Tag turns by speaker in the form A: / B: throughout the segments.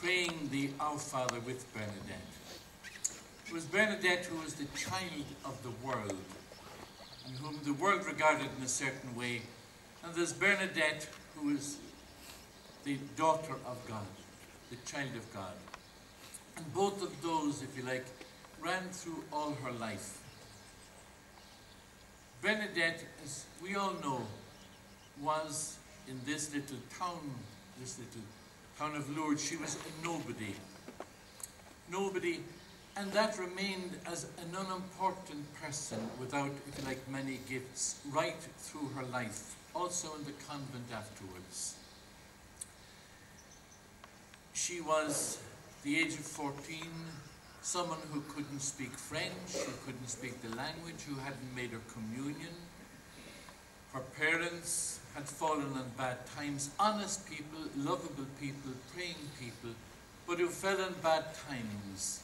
A: praying the Our Father with Bernadette. It was Bernadette who was the child of the world, and whom the world regarded in a certain way. And there's Bernadette, who is the daughter of God, the child of God. And both of those, if you like, ran through all her life. Bernadette, as we all know, was in this little town of Lourdes. She was a nobody. Nobody, and that remained as an unimportant person without, if you like, many gifts, right through her life, also in the convent afterwards. She was, at the age of 14, someone who couldn't speak French, who couldn't speak the language, who hadn't made her communion. Her parents had fallen on bad times, honest people, lovable people, praying people, but who fell in bad times.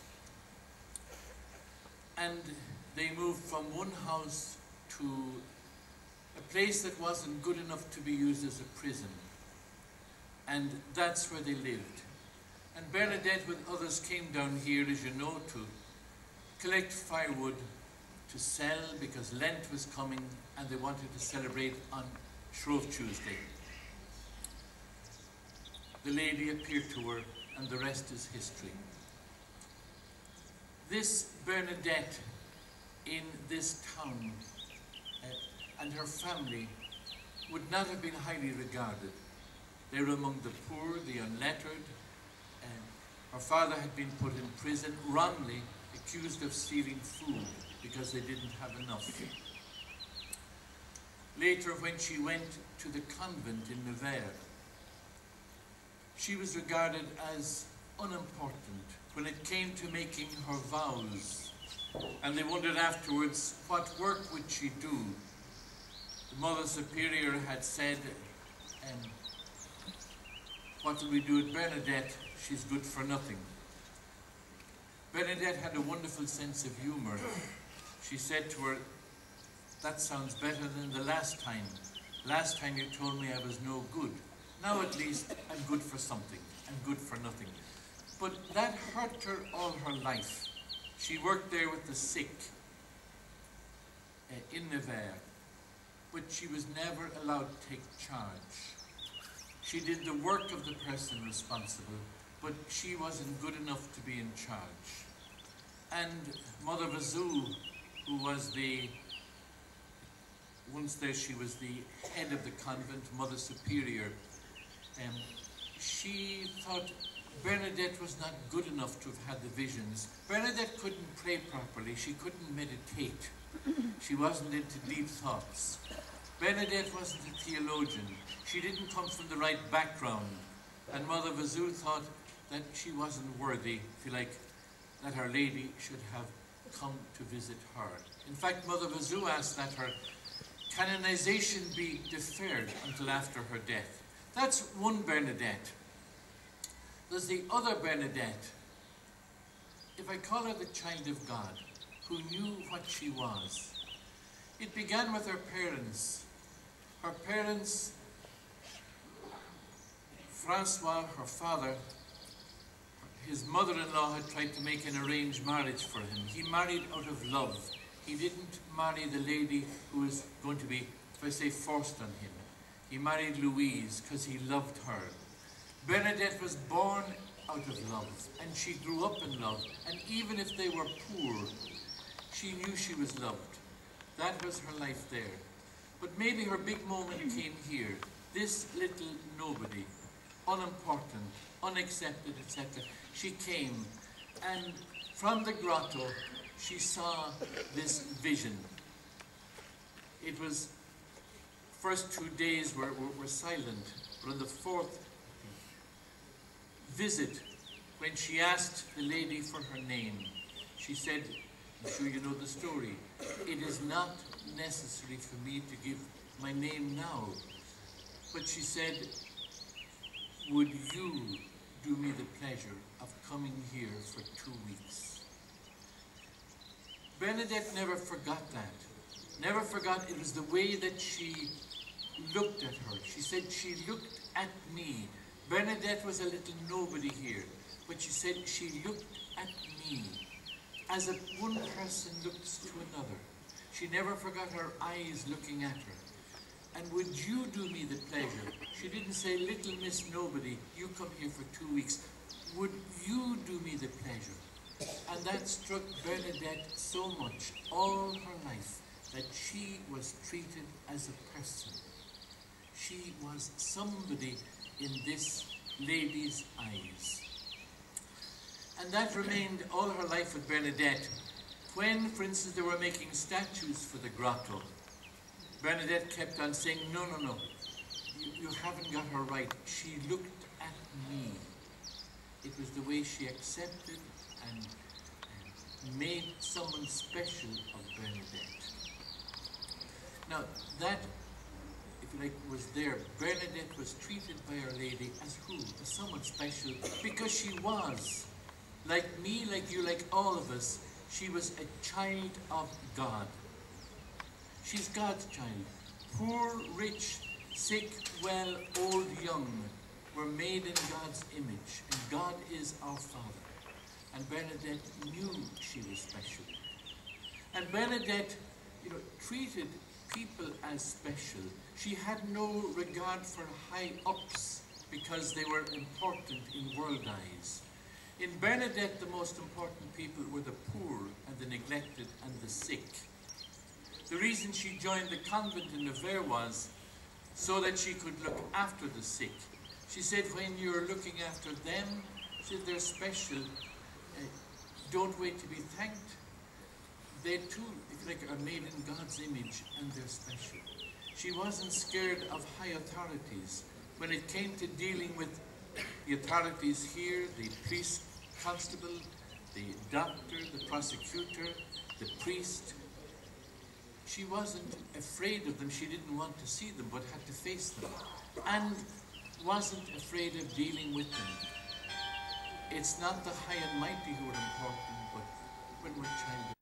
A: And they moved from one house to a place that wasn't good enough to be used as a prison. And that's where they lived. And Bernadette with others came down here, as you know, to collect firewood to sell because Lent was coming and they wanted to celebrate on Shrove Tuesday. The lady appeared to her and the rest is history. This Bernadette in this town and her family would not have been highly regarded. They were among the poor, the unlettered. Her father had been put in prison, wrongly accused of stealing food because they didn't have enough. Later, when she went to the convent in Nevers, she was regarded as unimportant when it came to making her vows. And they wondered afterwards, what work would she do? The Mother Superior had said, what will we do with Bernadette? She's good for nothing. Bernadette had a wonderful sense of humor. She said to her, that sounds better than the last time. Last time you told me I was no good. Now at least I'm good for something. I'm good for nothing. But that hurt her all her life. She worked there with the sick in Nevers, but she was never allowed to take charge. She did the work of the person responsible, but she wasn't good enough to be in charge. And Mother Vazou, who was once there she was the head of the convent, Mother Superior, she thought Bernadette was not good enough to have had the visions. Bernadette couldn't pray properly, she couldn't meditate. She wasn't into deep thoughts. Bernadette wasn't a theologian. She didn't come from the right background. And Mother Vazou thought that she wasn't worthy, if you like, that Our Lady should have come to visit her. In fact, Mother Vazou asked that her canonization be deferred until after her death. That's one Bernadette. There's the other Bernadette, if I call her the child of God, who knew what she was. It began with her parents. Her parents, Francois, her father, his mother-in-law had tried to make an arranged marriage for him. He married out of love. He didn't marry the lady who was going to be, if I say, forced on him. He married Louise because he loved her. Bernadette was born out of love, and she grew up in love. And even if they were poor, she knew she was loved. That was her life there. But maybe her big moment came here. This little nobody, unimportant, unaccepted, etc. She came, and from the grotto, she saw this vision. It was, first 2 days were silent, but on the fourth visit, when she asked the lady for her name, she said, I'm sure you know the story, it is not necessary for me to give my name now. But she said, would you do me the pleasure of coming here for 2 weeks? Bernadette never forgot that. Never forgot it was the way that she looked at her. She said she looked at me. Bernadette was a little nobody here. but she said she looked at me as if one person looks to another. She never forgot her eyes looking at her. And would you do me the pleasure? She didn't say, little Miss Nobody, you come here for 2 weeks. Would you do me the pleasure? And that struck Bernadette so much all her life, that she was treated as a person. She was somebody in this lady's eyes. And that remained all her life with Bernadette. When, for instance, they were making statues for the grotto, Bernadette kept on saying, no, no, no, you haven't got her right. She looked at me. It was the way she accepted and made someone special of Bernadette. Now, that, if you like, was there. Bernadette was treated by Our Lady as who? As someone special, because she was. Like me, like you, like all of us, she was a child of God. She's God's child. Poor, rich, sick, well, old, young were made in God's image, and God is our Father. And Bernadette knew she was special. And Bernadette, treated people as special. She had no regard for high-ups because they were important in world eyes. In Bernadette, the most important people were the poor and the neglected and the sick. The reason she joined the convent in Nevers was so that she could look after the sick. She said, when you're looking after them, she said, they're special. Don't wait to be thanked. They too, if you like, are made in God's image, and they're special. She wasn't scared of high authorities. When it came to dealing with the authorities here, the police constable, the doctor, the prosecutor, the priest, she wasn't afraid of them. She didn't want to see them, but had to face them, and wasn't afraid of dealing with them. It's not the high and mighty who are important, but when we're child